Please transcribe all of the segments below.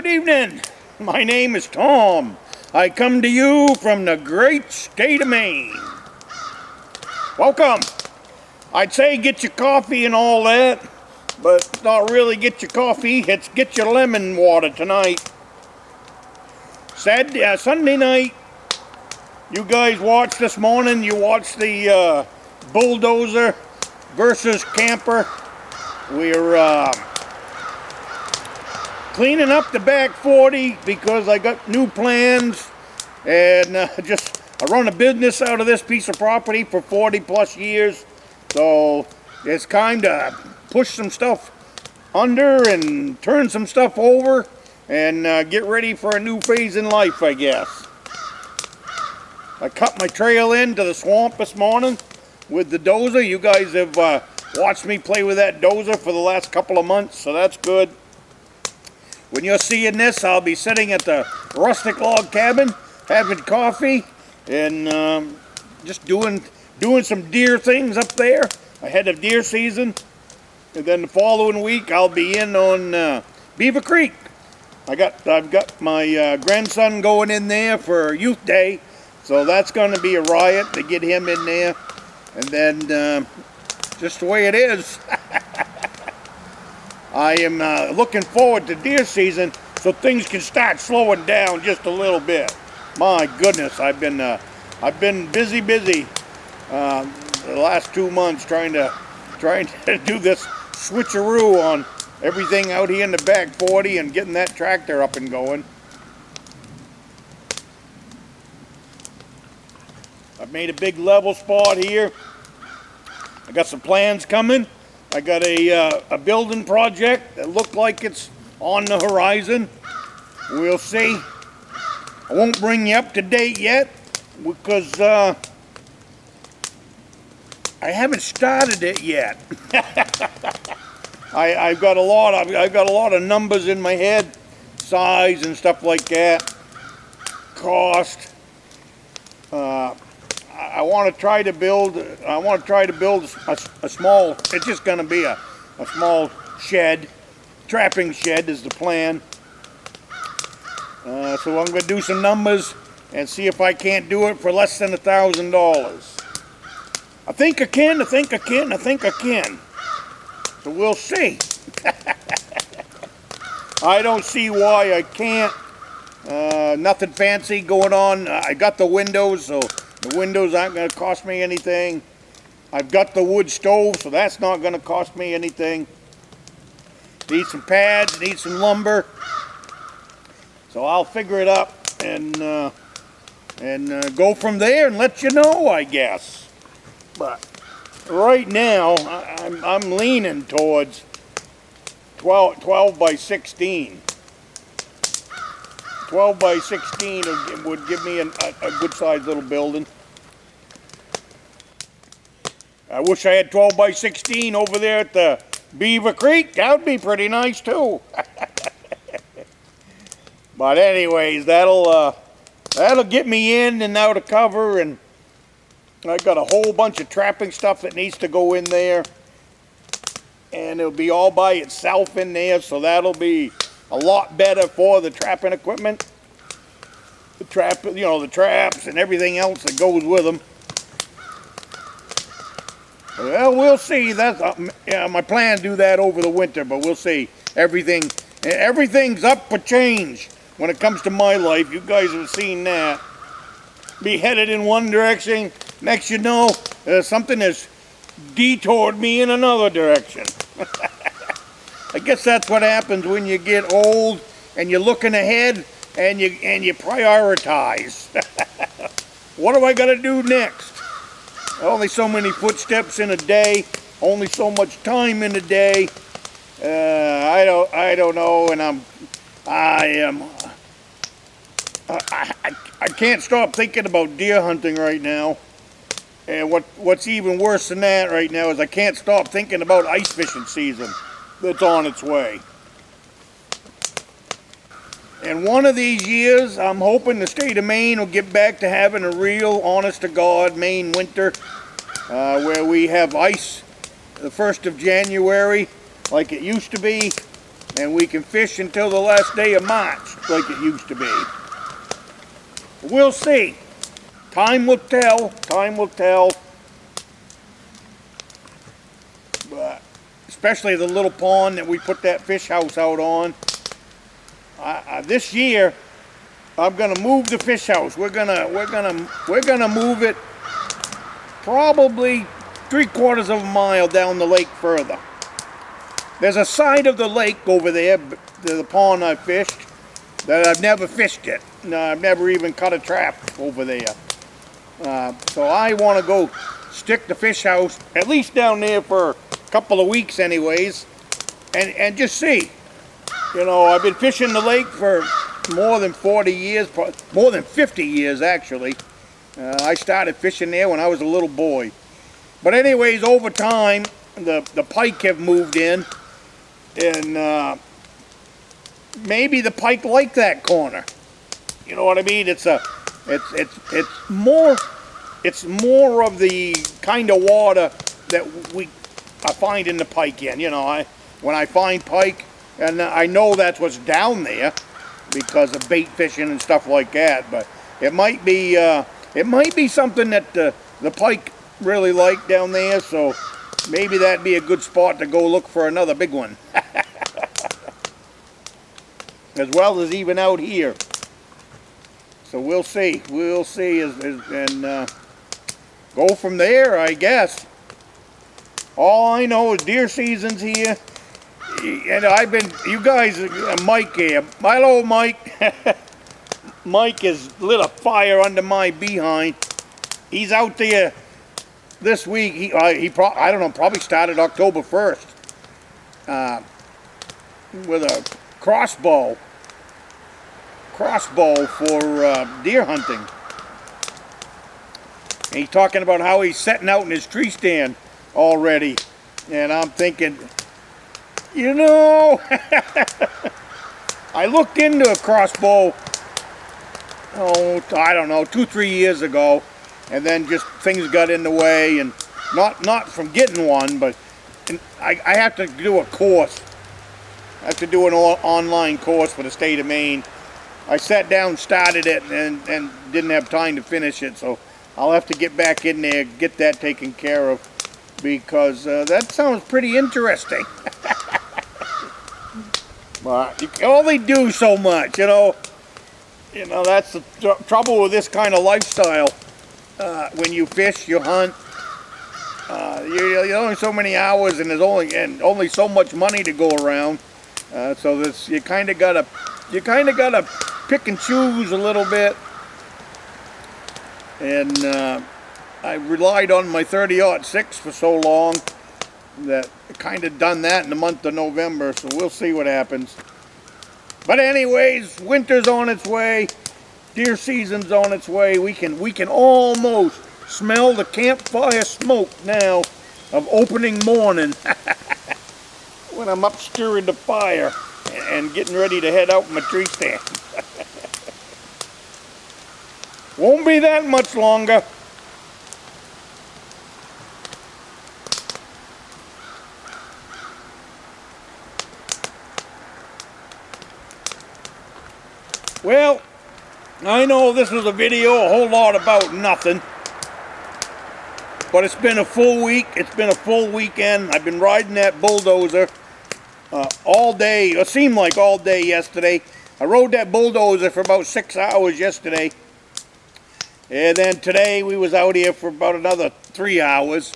good evening. My name is Tom. I come to you from the great state of Maine. Welcome. I'd say get your coffee and all that, but not really get your coffee. It's get your lemon water tonight. Sunday night, you guys watched this morning. You watched the bulldozer versus camper. We're cleaning up the back 40 because I got new plans, and I run a business out of this piece of property for 40 plus years, so it's time to push some stuff under and turn some stuff over and get ready for a new phase in life, I guess. I cut my trail into the swamp this morning with the dozer. You guys have watched me play with that dozer for the last couple of months, so that's good. When you're seeing this, I'll be sitting at the Rustic log cabin, having coffee, and just doing some deer things up there ahead of deer season. And then the following week, I'll be in on Beaver Creek. I've got my grandson going in there for Youth Day, so that's going to be a riot to get him in there. And then just the way it is. I am looking forward to deer season so things can start slowing down just a little bit. My goodness, I've been busy the last 2 months trying to do this switcheroo on everything out here in the back 40 and getting that tractor up and going. I've made a big level spot here. I got some plans coming. I got a building project that looked like it's on the horizon. We'll see. I won't bring you up to date yet because I haven't started it yet. I've got a lot of numbers in my head, size and stuff like that, cost. I want to try to build a small. It's just going to be a small shed, trapping shed is the plan. So I'm going to do some numbers and see if I can't do it for less than $1,000. I think I can. So we'll see. I don't see why I can't. Nothing fancy going on. I got the windows, so the windows aren't going to cost me anything. I've got the wood stove, so that's not going to cost me anything. Need some pads, need some lumber. So I'll figure it up and go from there and let you know, I guess. But right now, I'm leaning towards 12 by 16. 12 by 16 would give me a good sized little building. I wish I had 12 by 16 over there at the Beaver Creek. That would be pretty nice too. But anyways, that'll get me in and out of cover, and I got a whole bunch of trapping stuff that needs to go in there, and it'll be all by itself in there, so that'll be a lot better for the trapping equipment. The traps and everything else that goes with them. Well, we'll see. That's my plan to do that over the winter, but we'll see. Everything's up for change when it comes to my life. You guys have seen that. Be headed in one direction, next you know, something has detoured me in another direction. I guess that's what happens when you get old and you're looking ahead and you prioritize. What do I got to do next? Only so many footsteps in a day, only so much time in a day. I don't know, and I can't stop thinking about deer hunting right now. And what's even worse than that right now is I can't stop thinking about ice fishing season that's on its way. And one of these years, I'm hoping the state of Maine will get back to having a real, honest-to-God Maine winter, where we have ice the 1st of January, like it used to be. and we can fish until the last day of March like it used to be. We'll see. Time will tell. Time will tell. But especially the little pond that we put that fish house out on. This year, I'm gonna move the fish house. We're gonna move it probably 3/4 of a mile down the lake further. There's a side of the lake over there, the pond I fished, that I've never fished it. I've never even cut a trap over there. So I want to go stick the fish house at least down there for a couple of weeks anyways, and just see. You know, I've been fishing the lake for more than 40 years, more than 50 years actually. I started fishing there when I was a little boy. But anyways, over time, the pike have moved in, and maybe the pike like that corner. You know what I mean? It's more of the kind of water that I find in the pike in. You know, when I find pike, and I know that's what's down there because of bait fishing and stuff like that. But it might be something that the pike really like down there. So maybe that'd be a good spot to go look for another big one, as well as even out here. So we'll see. We'll see, and go from there, I guess. All I know is deer season's here. And you guys, Mike here, my old Mike, Mike has lit a fire under my behind. He's out there this week. I don't know, probably started October 1st with a crossbow for deer hunting. And he's talking about how he's setting out in his tree stand already. And I'm thinking, you know, I looked into a crossbow, I don't know, 2-3 years ago, and then just things got in the way, and not from getting one, but I have to do a course. I have to do an online course for the state of Maine. I sat down, started it, and didn't have time to finish it, so I'll have to get back in there, get that taken care of, because that sounds pretty interesting. But you can only do so much, you know. You know, that's the trouble with this kind of lifestyle. When you fish, you hunt. You're only so many hours, and there's only so much money to go around. So you kind of gotta pick and choose a little bit. And I relied on my 30-06 for so long that I kind of done that in the month of November, so we'll see what happens. But anyways, winter's on its way, deer season's on its way. We can almost smell the campfire smoke now of opening morning when I'm up stirring the fire and getting ready to head out in my tree stand. Won't be that much longer. Well, I know this is a video a whole lot about nothing, but it's been a full week. It's been a full weekend. I've been riding that bulldozer all day. It seemed like all day yesterday. I rode that bulldozer for about 6 hours yesterday, and then today we was out here for about another 3 hours.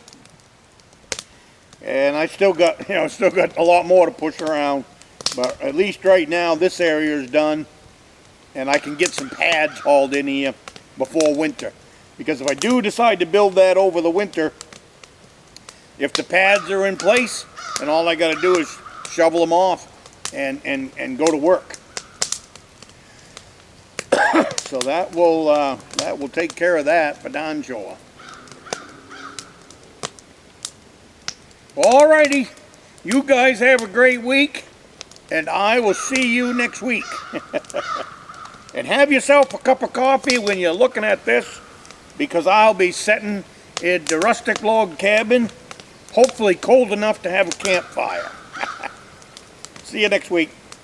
And I still got a lot more to push around, but at least right now this area is done. And I can get some pads hauled in here before winter. Because if I do decide to build that over the winter, if the pads are in place, then all I got to do is shovel them off and go to work. So that will take care of that for darn sure. Alrighty, you guys have a great week, and I will see you next week. And have yourself a cup of coffee when you're looking at this, because I'll be sitting in the rustic log cabin, hopefully cold enough to have a campfire. See you next week.